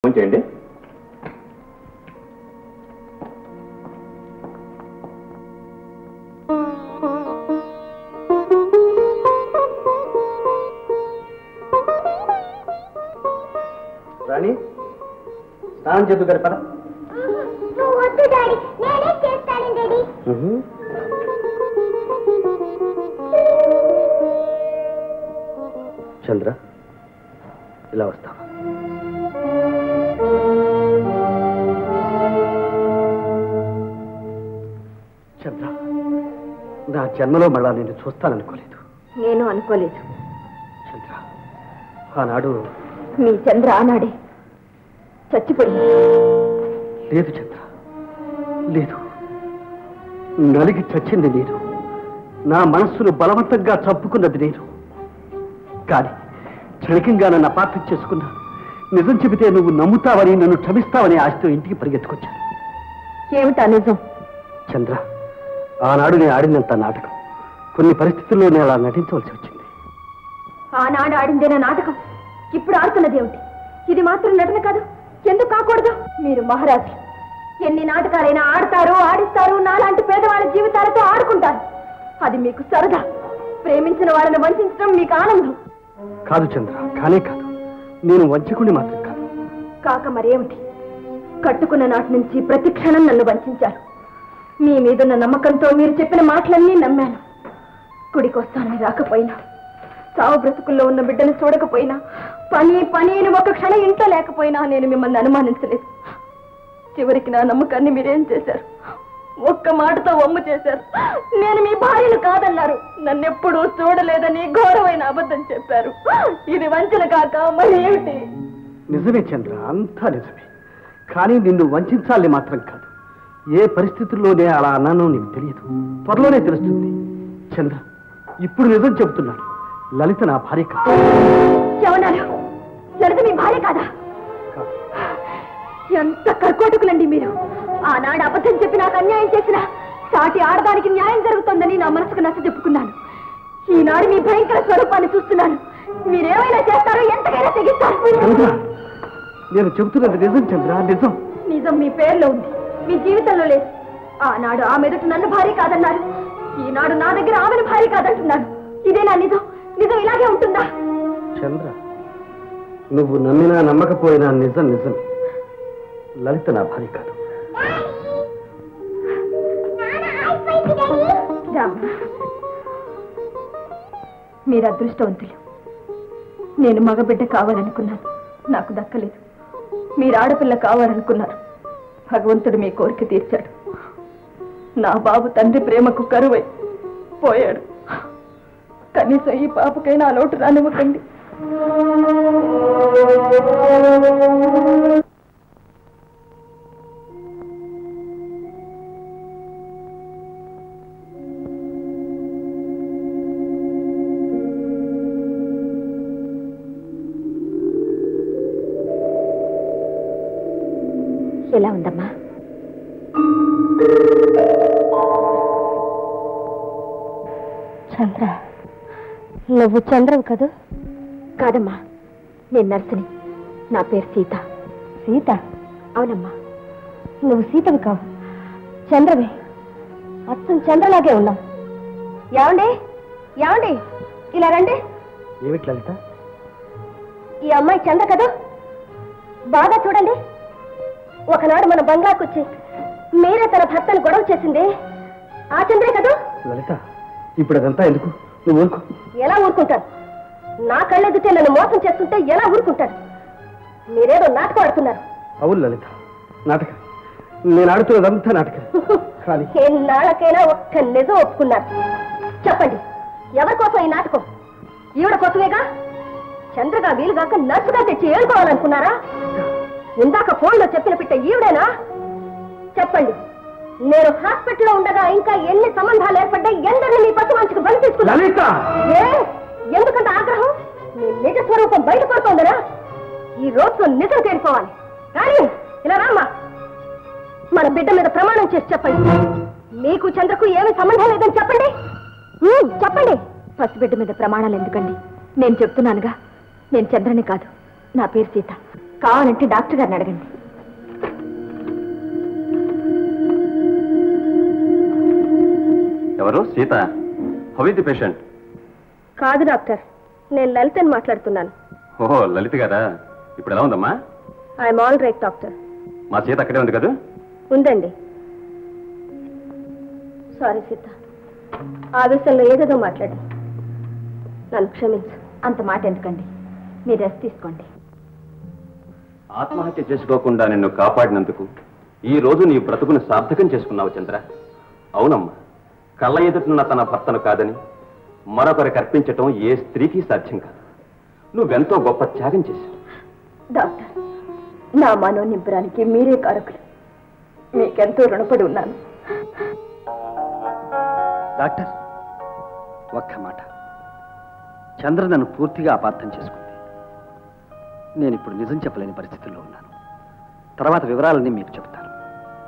చేయండి. రాణి స్నానం చేద్దు గారి పద. చంద్ర ఇలా వస్తావా? చంద్ర, నా జన్మలో మళ్ళా నేను చూస్తాననుకోలేదు. నేను అనుకోలేదు చంద్ర. ఆనాడు మీ చంద్ర ఆనాడే చచ్చిపోయింది. లేదు చంద్ర, లేదు. నలిగి చచ్చింది నేను. నా మనస్సును బలవంతంగా చంపుకున్నది నేను. కానీ క్షణికంగా నన్ను అపార్థం చేసుకున్నా. నిజం చెబితే నువ్వు నమ్ముతావని, నన్ను క్షమిస్తావని ఆశతో ఇంటికి పరిగెత్తుకొచ్చాను. ఏమిటా నిజం? చంద్ర, ఆనాడు నేను ఆడినంత నాటకం కొన్ని పరిస్థితుల్లో నేను అలా నటించవలసి వచ్చింది. ఆనాడు ఆడిందేనా నాటకం? ఇప్పుడు ఆడుతున్నది ఏమిటి? ఇది మాత్రం నటన కాదు. ఎందుకు కాకూడదు? మీరు మహారాజు. ఎన్ని నాటకాలైనా ఆడతారు, ఆడిస్తారు. నాలాంటి పేదవాళ్ళ జీవితాలతో ఆడుకుంటారు. అది మీకు సరదా. ప్రేమించిన వాళ్ళని వంచడం మీకు ఆనందం. కాదు చంద్ర, కానే కాదు. నేను వంచకుని మాత్రం కాదు. కాక మరేమిటి? కట్టుకున్న నాటి నుంచి ప్రతి క్షణం నన్ను వంచారు. మీ మీదున్న నమ్మకంతో మీరు చెప్పిన మాటలన్నీ నమ్మాను. గుడికొస్తానని రాకపోయినా, సావు బ్రతుకుల్లో ఉన్న బిడ్డను చూడకపోయినా, పని అని ఒక క్షణం ఇంట్లో లేకపోయినా నేను మిమ్మల్ని అనుమానించలేదు. చివరికి నా నమ్మకాన్ని మీరేం చేశారు? ఒక్క మాటతో వమ్ము చేశారు. నేను మీ భార్యను కాదన్నారు. నన్నెప్పుడూ చూడలేదని ఘోరమైన అబద్ధం చెప్పారు. ఇది వంచన కాక మరి ఏమిటి? నిజమే చంద్ర, అంతా నిజమే. కానీ నిన్ను వంచాలని మాత్రం కాదు. ఏ పరిస్థితుల్లోనే అలా అన్నానో నీకు తెలియదు. త్వరలోనే తెలుస్తుంది. చంద్ర, ఇప్పుడు నిజం చెబుతున్నాను. లలిత నా భార్య కాదు. ఏమన్నారు? లలిత మీ భార్య కాదా? ఎంత కర్కోటకులండి మీరు. ఆనాడు అబద్ధం చెప్పి నాకు అన్యాయం చేసిన సాటి ఆడదానికి న్యాయం జరుగుతుందని నా మనసుకు నచ్చ చెప్పుకున్నాను. ఈనాడు మీ భయంకర స్వరూపాన్ని చూస్తున్నాను. మీరేమైనా చేస్తారో, ఎంతకైనా తెగిస్తారు. నేను చెబుతున్నది నిజం చంద్ర, నిజం. నిజం మీ పేరులో ఉంది, మీ జీవితంలో లేదు. ఆనాడు ఆమె ఎదుట నన్ను భార్య కాదన్నారు. ఈనాడు నా దగ్గర ఆమెను భార్య కాదంటున్నాను. ఇదేనా నిజం? నిజం ఇలాగే ఉంటుందా? చంద్ర, నువ్వు నమ్మినా నమ్మకపోయినా నిజం నిజమే. లలిత నా భార్య కాదు. మీరు అదృష్టవంతులు. నేను మగబిడ్డ కావాలనుకున్నాను, నాకు దక్కలేదు. మీరు ఆడపిల్ల కావాలనుకున్నారు, భగవంతుడు మీ కోరిక తీర్చాడు. నా బాబు తండ్రి ప్రేమకు కరువై పోయాడు. కనీసం ఈ పాపకైనా ఆ లోటు రానివ్వకండి. ఎలా ఉందమ్మా? చంద్ర, నువ్వు చంద్రవు కదూ? కాదమ్మా, నేను నర్సుని. నా పేరు సీత. సీత? అవునమ్మా. నువ్వు సీతవి కావు, చంద్రవే. అచ్చం చంద్రలాగే ఉన్నావు. ఏమండి, ఏమండి, ఇలా రండి. ఏమిటి లలిత? ఈ అమ్మాయి చంద్ర కదా? బాగా చూడండి. ఒకనాడు మన బంగ్లాకు వచ్చి మీరే తన భర్తను గొడవ చేసింది ఆ చంద్రే కదా? లలిత, ఇప్పుడు అదంతా ఎందుకు? నువ్వు ఊరుకో. ఎలా ఊరుకుంటాను? నా కళ్ళెదితే నన్ను మోసం చేస్తుంటే ఎలా ఊరుకుంటాను? మీరేదో నాటకం ఆడుతున్నారు. అవును లలిత, నాటకం. నేను ఆడుతున్నదంతా నాటకం. కానీ ఎన్నాళ్ళకైనా ఒక్క నిజం ఒప్పుకున్నారు. చెప్పండి, ఎవరి కోసం ఈ నాటకం? ఈవిడ కోసమేగా. చంద్రగా వీలుగాక నర్సుగా తెచ్చి ఏడుకోవాలనుకున్నారా? ఇందాక ఫోన్లో చెప్పిన పిట్ట ఈవిడేనా? చెప్పండి, నేను హాస్పిటల్లో ఉండగా ఇంకా ఎన్ని సంబంధాలు ఏర్పడ్డాయి? ఎందరిని మీ పట్టు మంచికి బలి తీసుకున్నారు? ఎందుకంత ఆగ్రహం? మీ నిజ స్వరూపం బయటపడుతోందనా? ఈ రోజుతో నిజం తేలిపోవాలి. కానీ ఇలా రామ్మా, మన బిడ్డ మీద ప్రమాణం చేసి చెప్పండి. మీకు చంద్రకు ఏమీ సంబంధం లేదని చెప్పండి. చెప్పండి. పసిబిడ్డ మీద ప్రమాణాలు ఎందుకండి? నేను చెప్తున్నానుగా, నేను చంద్రని కాదు, నా పేరు సీత. కావాలంటే డాక్టర్ గారిని అడగండి. ఎవరు? Sita? How is the patient? కాదు డాక్టర్, నేను లలితని మాట్లాడుతున్నాను. ఓహో, లలిత గారా? ఇప్పుడు ఎలా ఉందమ్మా? I'm all right doctor. మా సీత అక్కడే ఉంది కదా? ఉందండి. సారీ సీత, ఆవేశంలో ఏదేదో మాట్లాడి నన్ను క్షమించు. అంత మాట ఎందుకండి, మీరు రెస్ట్ తీసుకోండి. ఆత్మహత్య చేసుకోకుండా నిన్ను కాపాడినందుకు ఈ రోజు నీ బ్రతుకుని సార్థకం చేసుకున్నావు చంద్ర. అవునమ్మా, కళ్ళ ఎదుటిన్న తన భర్తను కాదని మరొకరికి అర్పించటం ఏ స్త్రీకి సాధ్యం కాదు. నువ్వెంతో గొప్ప త్యాగం చేశావు. డాక్టర్, నా మనోనిబ్బరానికి మీరే కారకులు. మీకెంతో రుణపడి ఉన్నాను. డాక్టర్, ఒక్క మాట. చంద్ర నన్ను పూర్తిగా అపార్థం చేసుకుంది. నేను ఇప్పుడు నిజం చెప్పలేని పరిస్థితుల్లో ఉన్నాను. తర్వాత వివరాలన్నీ మీకు చెప్తాను.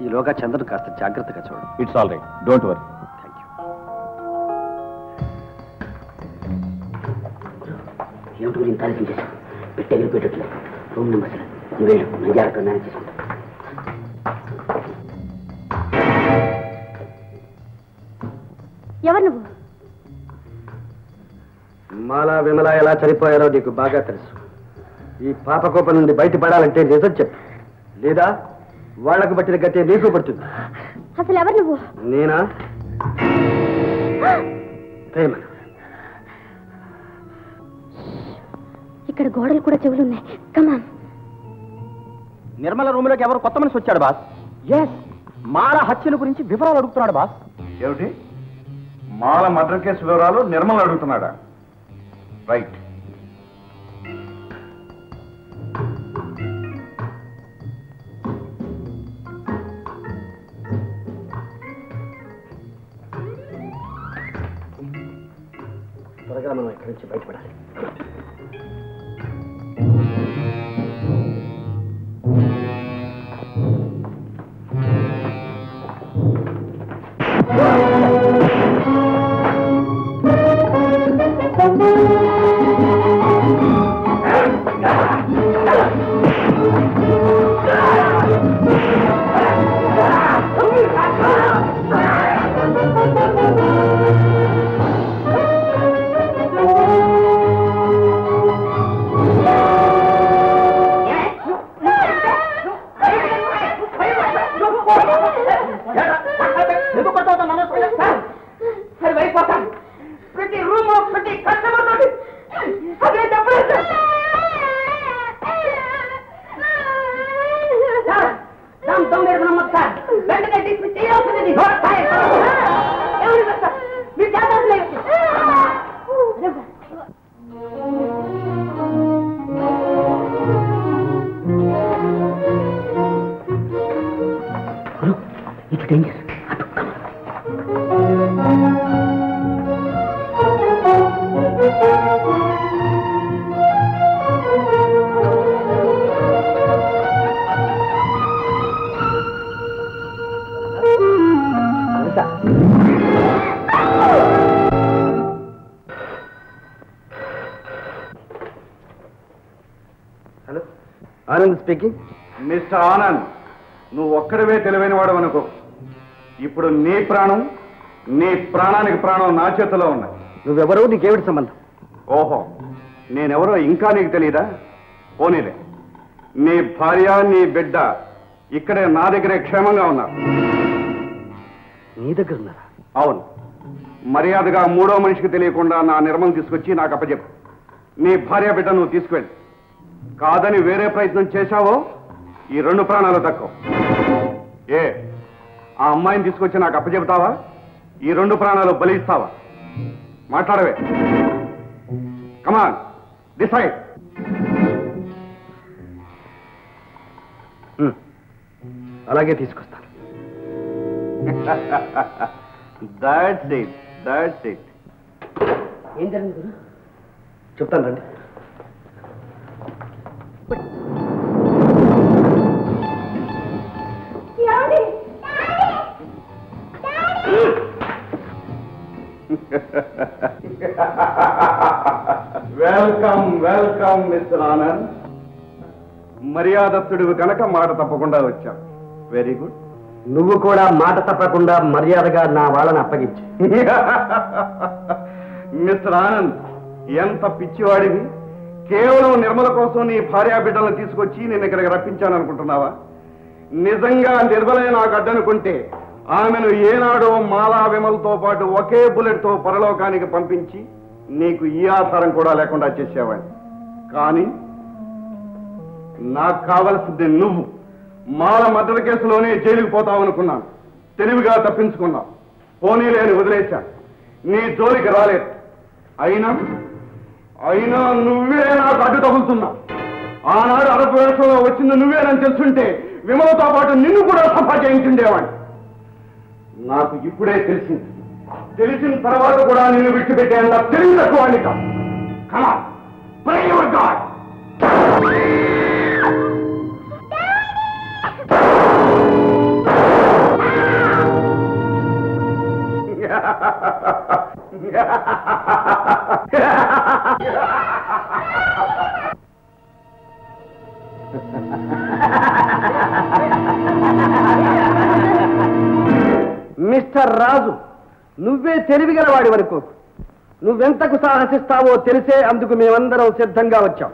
ఈలోగా చంద్రను కాస్త జాగ్రత్తగా చూడండి. It's all right, don't worry. Thank you. ఏమిటి గురించి ఆలోచన చేశాను? పెట్టి ఎగిరిపోయేటట్లేదు. రూమ్ నెంబర్ సార్, నువ్వు వెళ్ళు, నేను జాగ్రత్తగా మేనేజ్ చేసుకుంటా. ఎవరు నువ్వు? మాలా విమల ఎలా చనిపోయారో నీకు బాగా తెలుసు. ఈ పాపకోపం నుండి బయటపడాలంటే నిజం చెప్పు, లేదా వాళ్లకు పట్టిన గతే నీకు పడుతుంది. అసలు ఎవరు నువ్వు? నేనా? ప్రేమ. ఇక్కడ గోడలు కూడా చెవులున్నాయి. కమాన్. నిర్మల రూమ్ లోకి ఎవరు కొత్త మనిషి వచ్చాడు బాస్? ఎస్, మాల హత్యల గురించి వివరాలు అడుగుతున్నాడు బాస్. ఏమిటి? మాల మర్డర్ కేసు వివరాలు నిర్మల్ అడుగుతున్నాడా? రైట్. త్వరగా మనం ఇక్కడి నుంచి బయటపడాలి. Hello, Anand speaking. Mister Anand, నువ్వు ఒక్కడివే తెలివైన వాడు అనుకో. ఇప్పుడు నీ ప్రాణం, నీ ప్రాణానికి ప్రాణం నా చేతిలో ఉన్నాయి. నువ్వెవరో, నీకేమిటి సంబంధం? ఓహో, నేనెవరో ఇంకా నీకు తెలియదా? పోనీలే, నీ భార్య, నీ బిడ్డ ఇక్కడే నా దగ్గరే క్షేమంగా ఉన్నారు. నీ దగ్గర ఉన్నారా? అవును. మర్యాదగా మూడో మనిషికి తెలియకుండా నా నిర్మల్ తీసుకొచ్చి నాకు అప్పచెప్పు. నీ భార్య బిడ్డ నువ్వు తీసుకువెళ్ళి. కాదని వేరే ప్రయత్నం చేశావో ఈ 2 ప్రాణాలు తక్కువ. ఏ, ఆ అమ్మాయిని తీసుకొచ్చి నాకు అప్పచెప్తావా? ఈ 2 ప్రాణాలు బలిస్తావా? మాట్లాడవే. Come on, decide. అలాగే తీసుకొస్తాను. That's it, that's it. ఏం జరిగింది గురు? చెప్తాను రండి. Welcome, welcome mister Anand. మర్యాదస్తుడివి కనుక మాట తప్పకుండా వచ్చావు. Very good. నువ్వు కూడా మాట తప్పకుండా మర్యాదగా నా వాళ్ళని అప్పగించు. మిస్టర్ ఆనంద్, ఎంత పిచ్చివాడివి! కేవలం నిర్మల కోసం నీ భార్యా బిడ్డలను తీసుకొచ్చి నేను ఇక్కడికి రప్పించాననుకుంటున్నావా? నిజంగా నిర్మలే నాకు అడ్డనుకుంటే ఆమెను ఏనాడో మాలా విమలతో పాటు ఒకే బుల్లెట్తో పరలోకానికి పంపించి నీకు ఈ ఆధారం కూడా లేకుండా చేసేవాడిని. కానీ నాకు కావలసింది నువ్వు. మాల మర్డర్ కేసులోనే జైలుకు పోతావనుకున్నాను. తెలివిగా తప్పించుకున్నావు. పోనీలేని వదిలేశాను. నీ జోలికి రాలేదు. అయినా నువ్వే నాకు అడ్డు తగులుతున్నావు. ఆనాడు అరబ్ వేషంలో వచ్చింది నువ్వేనని తెలుసుంటే విమలతో పాటు నిన్ను కూడా సఫా చేయించుండేవాడిని. నాకు ఇప్పుడే తెలిసింది. తెలిసిన తర్వాత కూడా నిన్ను విడిచిపెట్టేంత తెలివి తక్కువాడిని కాదు. కమా ప్రే యువర్ గాడ్. మిస్టర్ రాజు, నువ్వే తెలివిగలవాడి వరకు నువ్వెంతకు సాహసిస్తావో తెలిసే అందుకు మేమందరం సిద్ధంగా వచ్చాం.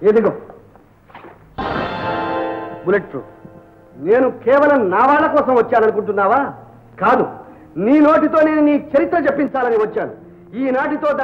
ఎదిగో బుల్లెట్ ప్రూఫ్. నేను కేవలం నా వాళ్ళ కోసం వచ్చాననుకుంటున్నావా? కాదు, నీ నోటితో నేను నీ చరిత్ర చెప్పించాలని వచ్చాను. ఈనాటితో